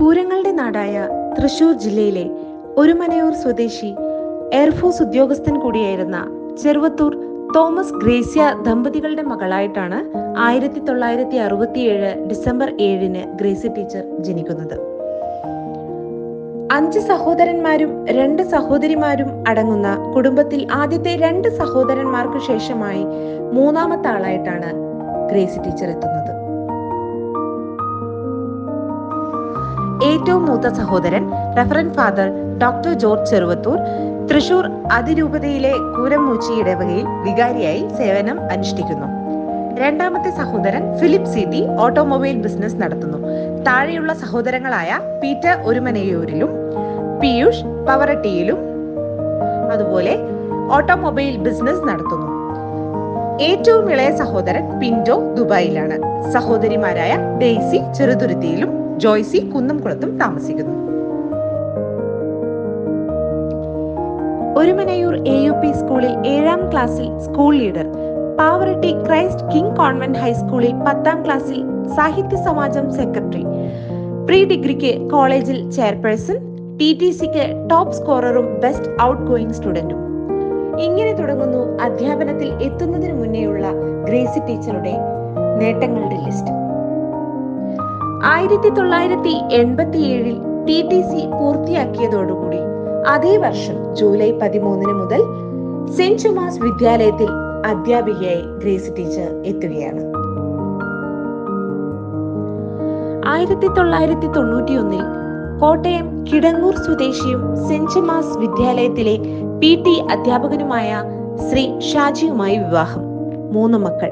പൂരങ്ങളുടെ നാടായ തൃശൂർ ജില്ലയിലെ ഒരുമനയൂർ സ്വദേശി എയർഫോഴ്സ് ഉദ്യോഗസ്ഥൻ കൂടിയായിരുന്ന ചെറുവത്തൂർ തോമസ് ഗ്രേസ്യ ദമ്പതികളുടെ മകളായിട്ടാണ് 1967 ഡിസംബർ 7 ഗ്രേസി ടീച്ചർ ജനിക്കുന്നത്. 5 സഹോദരന്മാരും 2 സഹോദരിമാരും അടങ്ങുന്ന കുടുംബത്തിൽ ആദ്യത്തെ 2 സഹോദരന്മാർക്ക് ശേഷമായി 3ാമത്തെ ആളായിട്ടാണ് ഗ്രേസി ടീച്ചർ എത്തുന്നത്. ഏറ്റവും മൂത്ത സഹോദരൻ റെഫറന്റ് father doctor George Cheruvathur Thrissur അതിരൂപതയിലെ കൂരംമൂച്ചി ഇടവകയിൽ വികാരിയായി സേവനം അനുഷ്ഠിക്കുന്നു. 2ാമത്തെ സഹോദരൻ ഫിലിപ്പ് സി ഓട്ടോമൊബൈൽ ബിസിനസ് നടത്തുന്നു. താഴെയുള്ള സഹോദരങ്ങളായ പീറ്റർ ഒരുമനയൂരിലും പീയൂഷ് പവറട്ടിയിലും അതുപോലെ ഓട്ടോമൊബൈൽ ബിസിനസ് നടത്തുന്നു. ഏറ്റവും ഇളയ സഹോദരൻ പിന്റോ ദുബായിലാണ്. സഹോദരിമാരായ ഡെയ്സി ചെറുതുരുത്തിയിലും ജോയ്സി കുന്നംകുളത്തും താമസിക്കുന്നു. ഒരുമനയൂർ AUP സ്കൂളിൽ 7ാം ക്ലാസ്സിൽ school leader, Pavaratty Christ King convent ഹൈസ്കൂളിൽ 10ാം ക്ലാസ്സിൽ സാഹിത്യ സമാജം സെക്രട്ടറി, പ്രീ ഡിഗ്രിക്ക് കോളേജിൽ ചെയർപേഴ്സൺ, TTCക്ക് ടോപ്പ് സ്കോററും ബെസ്റ്റ് ഔട്ട് ഗോയിങ് സ്റ്റുഡന്റും. ഇങ്ങനെ തുടങ്ങുന്നു അധ്യാപനത്തിൽ എത്തുന്നതിന് മുന്നേയുള്ള ഗ്രേസി ടീച്ചറുടെ നേട്ടങ്ങളുടെ ലിസ്റ്റ്. 1987 TTC പൂർത്തിയാക്കിയതോടുകൂടി അതേ വർഷം ജൂലൈ 13 മുതൽ സെന്റ് തോമസ് വിദ്യാലയത്തിൽ അധ്യാപികയായി ഗ്രേസി ടീച്ചർ എത്തുകയാണ്. 1991 കോട്ടയം കിടങ്ങൂർ സ്വദേശിയും സെന്റ് തോമസ് വിദ്യാലയത്തിലെ PT അധ്യാപകനുമായ ശ്രീ ഷാജിയുമായി വിവാഹം. 3 മക്കൾ.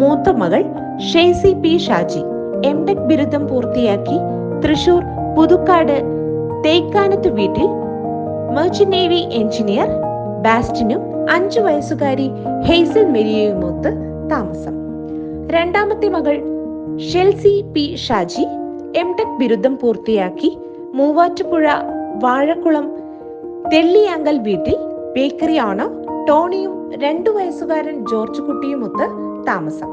മൂത്ത മകൾ ഷേസി P ഷാജി MTech ബിരുദം പൂർത്തിയാക്കി തൃശൂർ പുതുക്കാട് തേക്കാനത്ത് വീട്ടിൽ മെർച്ചന്റ് നേവി എഞ്ചിനീയർ ബാസ്റ്റിനും 5 വയസ്സുകാരി ഹെയ്സൽ മെരിയയുമൊത്ത് താമസം. 2ാമത്തെ മകൾ ഷെൽസി P ഷാജി MTech ബിരുദം പൂർത്തിയാക്കി മൂവാറ്റുപുഴ വാഴക്കുളം തെള്ളിയാങ്കൽ വീട്ടിൽ ബേക്കറി ഓണർ ടോണിയും 2 വയസ്സുകാരൻ ജോർജ് കുട്ടിയുമൊത്ത് താമസം.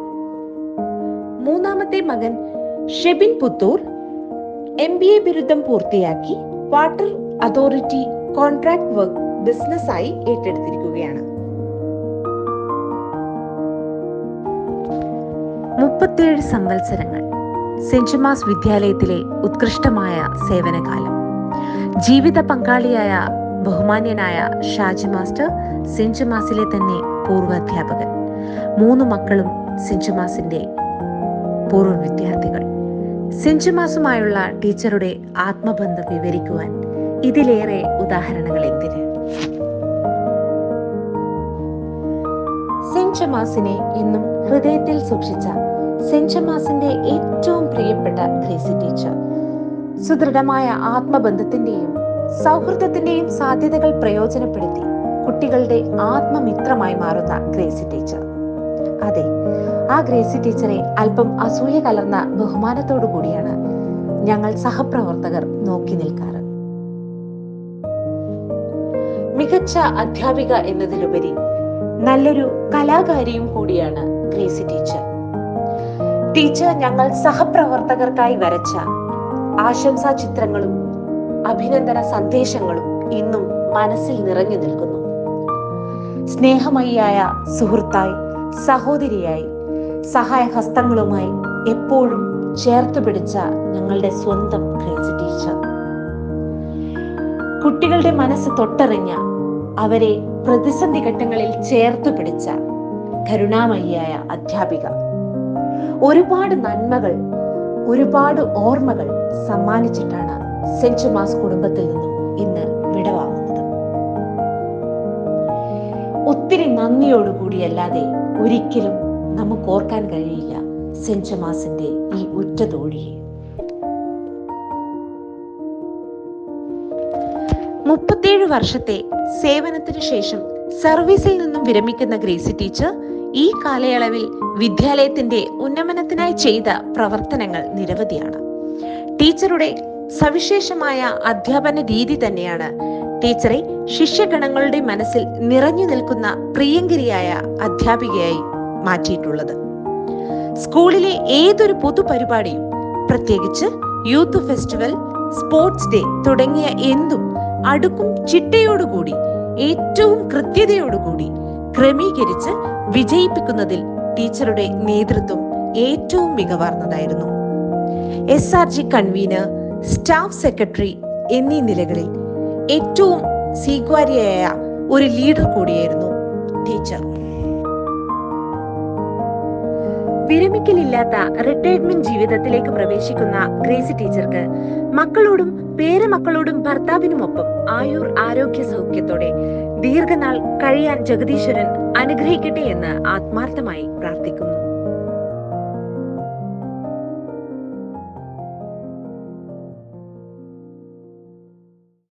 3ാമത്തെ മകൻ ഷെബിൻ പുത്തൂർ MBA ബിരുദം പൂർത്തിയാക്കി വാട്ടർ അതോറിറ്റി കോൺട്രാക്ട് വർക്ക് ബിസിനസ്സായി ഏറ്റെടുത്തിരിക്കുകയാണ്. 37 സംവത്സരങ്ങൾ സെന്റ് തോമസ് വിദ്യാലയത്തിലെ ഉത്കൃഷ്ടമായ സേവനകാലം. ജീവിത പങ്കാളിയായ ബഹുമാന്യനായ ഷാജി മാസ്റ്റർ സെന്റ് തോമസിലെ തന്നെ പൂർവാധ്യാപകൻ. 3 മക്കളും സെന്റ് തോമസിന്റെ പൂർവ്വ വിദ്യാർത്ഥികൾ. സെന്റ് തോമസുമായുള്ള ടീച്ചറുടെ ആത്മബന്ധം വിവരിക്കുവാൻ ഇതിലേറെ ഉദാഹരണങ്ങൾ എന്തിന്? സെന്റ് തോമസിനെ എന്നും ഹൃദയത്തിൽ സൂക്ഷിച്ച സെന്റ് തോമസിന്റെ ഏറ്റവും പ്രിയപ്പെട്ട ഗ്രേസി ടീച്ചർ സുദൃഢമായ ആത്മബന്ധത്തിന്റെയും സൗഹൃദത്തിന്റെയും സാധ്യതകൾ പ്രയോജനപ്പെടുത്തി കുട്ടികളുടെ ആത്മമിത്രമായി മാറുന്ന ഗ്രേസി ടീച്ചർ. അതെ, ആ ഗ്രേസി ടീച്ചറെ അല്പം അസൂയ കലർന്ന ബഹുമാനത്തോടു കൂടിയാണ് ഞങ്ങൾ സഹപ്രവർത്തകർ നോക്കി നിൽക്കാറ്. മികച്ച അധ്യാപിക എന്നതിലുപരി നല്ലൊരു കലാകാരിയും കൂടിയാണ് ഗ്രേസി ടീച്ചർ. ടീച്ചർ ഞങ്ങൾ സഹപ്രവർത്തകർക്കായി വരച്ച ആശംസാ ചിത്രങ്ങളും അഭിനന്ദന സന്ദേശങ്ങളും ഇന്നും മനസ്സിൽ നിറഞ്ഞു നിൽക്കുന്നു. സ്നേഹമയിയായ സുഹൃത്തായി, സഹോദരിയായി, സഹായഹസ്തങ്ങളുമായി എപ്പോഴും ചേർത്ത് പിടിച്ച ഞങ്ങളുടെ സ്വന്തം ഗ്രേസി ടീച്ചർ. കുട്ടികളുടെ മനസ്സ് തൊട്ടറിഞ്ഞ, അവരെ പ്രതിസന്ധി ഘട്ടങ്ങളിൽ ചേർത്ത് പിടിച്ച കരുണാമയിയായ അധ്യാപിക. ഒരുപാട് നന്മകൾ, ഒരുപാട് ഓർമ്മകൾ സമ്മാനിച്ചിട്ടാണ് സെന്റ് തോമസ് കുടുംബത്തിൽ നിന്നും ഇന്ന് വിടവാങ്ങുന്നത്. ഒത്തിരി നന്ദിയോടുകൂടിയല്ലാതെ ഒരിക്കലും നമുക്ക് ഓർക്കാൻ കഴിയില്ല സെന്റ് തോമസിന്റെ ഈ ഉറ്റതോഴിയെ. 37 വർഷത്തെ സേവനത്തിന് ശേഷം സർവീസിൽ നിന്നും വിരമിക്കുന്ന ഗ്രേസി ടീച്ചർ ഈ കാലയളവിൽ വിദ്യാലയത്തിന്റെ ഉന്നമനത്തിനായി ചെയ്ത പ്രവർത്തനങ്ങൾ നിരവധിയാണ്. ടീച്ചറുടെ സവിശേഷമായ അധ്യാപന രീതി തന്നെയാണ് ടീച്ചറെ ശിഷ്യഗണങ്ങളുടെ മനസ്സിൽ നിറഞ്ഞു നിൽക്കുന്ന പ്രിയങ്കരിയായ അധ്യാപികയായി മാറ്റിയിട്ടുള്ളത്. സ്കൂളിലെ ഏതൊരു പൊതുപരിപാടിയും, പ്രത്യേകിച്ച് യൂത്ത് ഫെസ്റ്റിവൽ, സ്പോർട്സ് ഡേ തുടങ്ങിയ എന്തും അടുക്കും ചിട്ടയോടുകൂടി ഏറ്റവും കൃത്യതയോടുകൂടി ക്രമീകരിച്ച് വിജയിപ്പിക്കുന്നതിൽ ടീച്ചറുടെ നേതൃത്വം ഏറ്റവും മികവാർന്നതായിരുന്നു. SRG കൺവീനർ, സ്റ്റാഫ് സെക്രട്ടറി എന്നീ നിലകളിൽ ഏറ്റവും സ്വീകാര്യയായ ഒരു ലീഡർ കൂടിയായിരുന്നു ടീച്ചർ. വിരമിക്കലില്ലാത്ത റിട്ടയർമെന്റ് ജീവിതത്തിലേക്ക് പ്രവേശിക്കുന്ന ഗ്രേസി ടീച്ചർക്ക് മക്കളോടും പേരമക്കളോടും ഭർത്താവിനുമൊപ്പം ആയുർ ആരോഗ്യ സൗഖ്യത്തോടെ ദീർഘനാൾ കഴിയാൻ ജഗദീശ്വരൻ അനുഗ്രഹിക്കട്ടെ എന്ന് ആത്മാർത്ഥമായി പ്രാർത്ഥിക്കുന്നു.